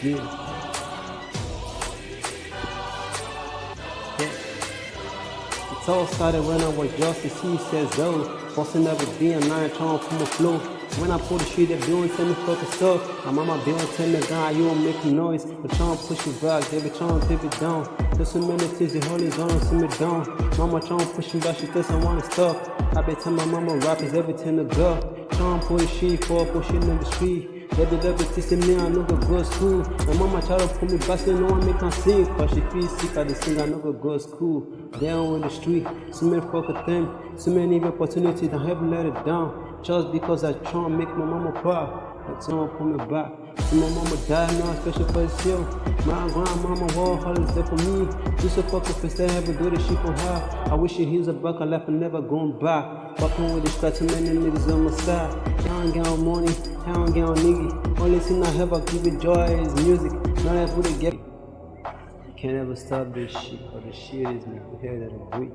Yeah. It all started when I was just a C old. Busting every day and I ain't trying to put my flow. When I pull the shit, they doing tell me fucking stuff. My mama been tell me, God, you don't make noise. But trying to push you back, they be trying to dip it down. There's so many things the holy don't see me down. Mama trying to push me back, she doesn't want to stop. I be telling my mama rap is everything to go. Trying to pull the shit for pushing in the street. They be teaching me I no go to school. My mama try to pull me back, so no one make her sing. Cause she feel sick at the sing, I no go to school. Down with the street, so many fucking things, so many opportunities, I haven't let it down. Just because I try to make my mama proud. Like someone pull me back. See my mama die now, especially for herself. My grandmama war holidays there for me. Just a fucking face I haven't do this shit for her. I wish she heals her back, I left and never going back. Fucking with the scratch, too many niggas on my side. I don't get on money, I don't get on nigga. Only thing I have I give it joy is music. Now that would get. You can't ever stop this shit, or the shit is me. You hear that I breathe.